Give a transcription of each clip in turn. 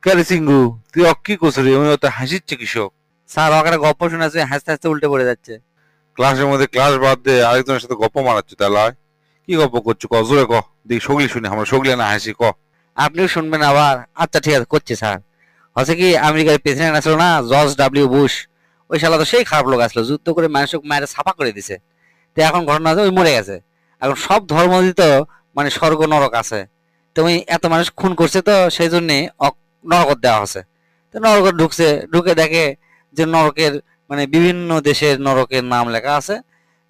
কেরে সিঙ্গু, তুই কি করছিস রে? আমি অত হাসিচ্ছে কৃষক। স্যার ওখানে গপ্প শোনাচ্ছে, হাসতে হাসতে উল্টে পড়ে যাচ্ছে। ক্লাসের মধ্যে ক্লাস বাদ দে আরেকজনের সাথে গপ্প মারাচ্ছ তাহলে কি গপ্প করছো? ক জোরে ক, দেখি সগলি শুনি, আমরা সগলি না হাসি ক। আপনিও শুনবেন আবার? আচ্ছা ঠিক আছে, করছি স্যার। হচ্ছে কি, আমেরিকার প্রেসিডেন্ট আসলো না, জর্জ ডাব্লিউ বুশ। ওই শালা তো সেই খারাপ লোক আসলো, যুদ্ধ করে মানুষকে মায়ের ছাপা করে দিছে। তো এখন ঘটনা আছে, ওই মরে গেছে। এখন সব ধর্মই তো মানে স্বর্গ নরক আছে। তো ওই এত মানুষ খুন করছে, তো সেই জন্য নরকত দেওয়া হচ্ছে। তো নরকত ঢুকছে, ঢুকে দেখে যে নরকের মানে বিভিন্ন দেশের নরকের নাম লেখা আছে।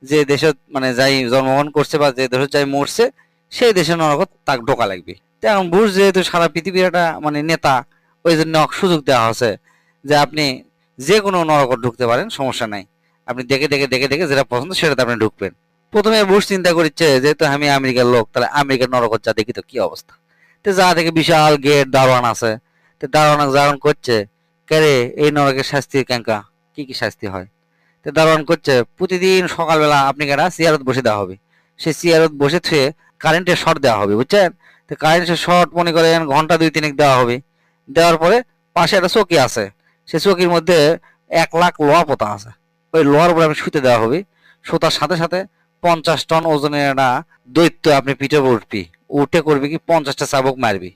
যে দেশে মানে যাই জন্মগ্রহণ করছে বা যে দেশে যাই মরছে, সেই দেশের নরকত তাকে ঢোকা লাগবে। তো এখন বুশ যেহেতু সারা পৃথিবীর একটা মানে নেতা, ওই জন্য সুযোগ দেওয়া হচ্ছে যে আপনি যে কোনো নরকত ঢুকতে পারেন, সমস্যা নাই। আপনি দেখে দেখে দেখে দেখে যেটা পছন্দ সেটাতে আপনি ঢুকবেন। প্রথমে বুশ চিন্তা করছে যেহেতু আমি আমেরিকার লোক, তাহলে আমেরিকার নরকত যা দেখি তো কি অবস্থা। তো যা দেখে বিশাল গেট, দারোয়ান আছে। তো দারোয়ান জারণ করছে, কেরে এই নরকের শাস্তি কেঙ্কা, কি কি শাস্তি হয়। তো দারোয়ান করছে, প্রতিদিন সকালবেলা আপনি কেনা চেয়ারত বসে দেওয়া হবে। সেই চেয়ারত বসে থুয়ে কারেন্টের শর্ট দেওয়া হবে, বুঝছেন? তো কারেন্টের শর্ট মনে করেন ঘন্টা 2-3 দেওয়া হবে। দেওয়ার পরে পাশে একটা চৌকি আছে, সেই চৌকির মধ্যে 1 লাখ লোহা পোতা আছে। ওই লোহার উপরে আপনি শুতে দেওয়া হবে। সুতার সাথে সাথে 50 টন ওজনের একটা দৈত্য আপনি পিঠে উঠবি। উঠে করবি কি, 50টা চাবুক মারবি।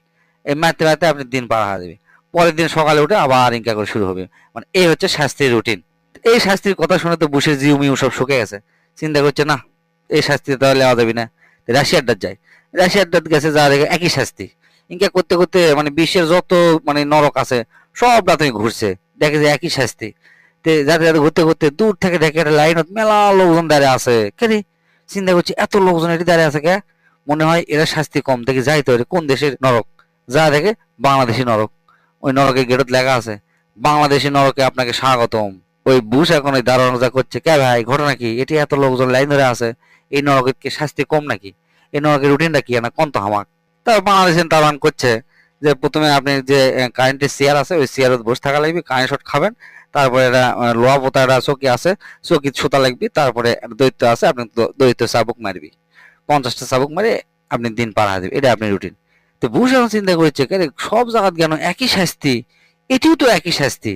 এই মারতে মারতে আপনি দিন পার হয়ে যাবে। পরের দিন সকালে উঠে আবার ইনকা করে শুরু হবে। মানে এই হচ্ছে শাস্তির রুটিন। এই শাস্তির কথা শুনে তো বুশের জিউ মিউ সব শুকে গেছে। চিন্তা করছে, না এই শাস্তি তাহলে নেওয়া যাবে না। রাশিয়ার ডাট যায়। রাশিয়ার ডাট গেছে, যা দেখে একই শাস্তি। ইনকা করতে করতে মানে বিশ্বের যত মানে নরক আছে সব রাতে ঘুরছে, দেখে যে একই শাস্তি। তে যাতে যাতে ঘুরতে ঘুরতে দূর থেকে দেখে একটা লাইন মেলা লোকজন দাঁড়িয়ে আছে। কে রে? চিন্তা করছি, এত লোকজন এটি দাঁড়িয়ে আছে কে? মনে হয় এরা শাস্তি কম, দেখে যাই তো কোন দেশের নরক। যা দেখে বাংলাদেশি নরক। ওই নরকের গেটত লেখা আছে, বাংলাদেশি নরকে আপনাকে স্বাগতম। ওই বুশ এখন ওই দারোয়ান যা করছে, কে ভাই ঘটনা কি, এটি এত লোকজন লাইন ধরে আছে, এই নরকের কি শাস্তি কম নাকি? এই নরকের রুটিনটা কি না কোন তো হামাক। তারপর বাংলাদেশের দারোয়ান করছে যে প্রথমে আপনি যে কারেন্টের চেয়ার আছে, ওই চেয়ারত বসে থাকা লাগবে, কারেন্ট শট খাবেন। তারপরে একটা লোহা পোতা একটা চৌকি আছে, চৌকি সুতা লাগবে। তারপরে একটা দৈত্য আছে, আপনি দৈত্য চাবুক মারবি। 50টা চাবুক মারে আপনি দিন পার হয়ে যাবে, এটা আপনি রুটিন। তো বুশ এখন চিন্তা করছে, কে রে, সব জায়গাত কেন একই শাস্তি, এটিও তো একই শাস্তি,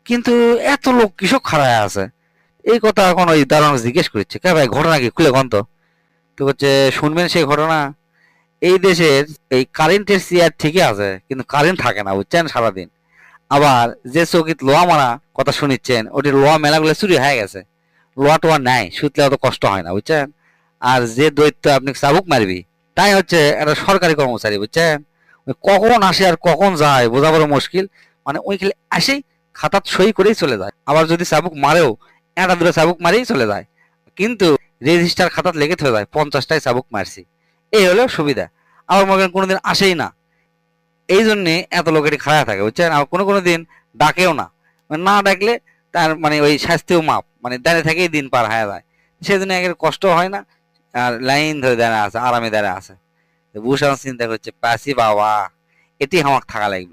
কিন্তু এত লোক কৃষক খাড়ায় আছে। এই কথা এখন ওই দারোয়ান জিজ্ঞেস করছে, কে ভাই ঘটনা কি, খুলে কন তো। তো হচ্ছে, শুনবেন সেই ঘটনা। এই দেশের এই কারেন্টের চেয়ার ঠিকই আছে, কিন্তু কারেন্ট থাকে না, বুঝছেন, সারাদিন। আবার যে চৌকিত লোহা মারা কথা শুনিচ্ছেন, ওটি লোহা মেলাগুলো চুরি হয়ে গেছে। লোহা টোয়া নাই, শুতলে অত কষ্ট হয় না, বুঝছেন। আর যে দৈত্য আপনি চাবুক মারবি, তাই হচ্ছে একটা সরকারি কর্মচারী, বুঝছেন। ওই কখন আসে আর কখন যায় বোঝা বড় মুশকিল। মানে ওই খালি আসেই খাতাত সই করেই চলে যায়। আবার যদি চাবুক মারেও একটা দুটো চাবুক মারেই চলে যায়। কিন্তু রেজিস্টার খাতাত লেগে থেকে যায় 50টাই চাবুক মারছি। এই হলো সুবিধা। আবার মনে করেন কোনোদিন আসেই না, এই জন্যে এত লোকেরই খাড়া থাকে, বুঝছেন। আর কোনো কোনো দিন ডাকেও না, মানে না ডাকলে তার মানে ওই শাস্তিও মাপ, মানে দাঁড়িয়ে থেকেই দিন পার হয়ে যায়। সেজন্য একের কষ্ট হয় না। আর লাইন ধরে দাঁড়ায় আছে, আরামে দাঁড়ায় আছে। বুশ এখন চিন্তা করছে, পাসি বাবা, এটি আমার থাকা লাগবে।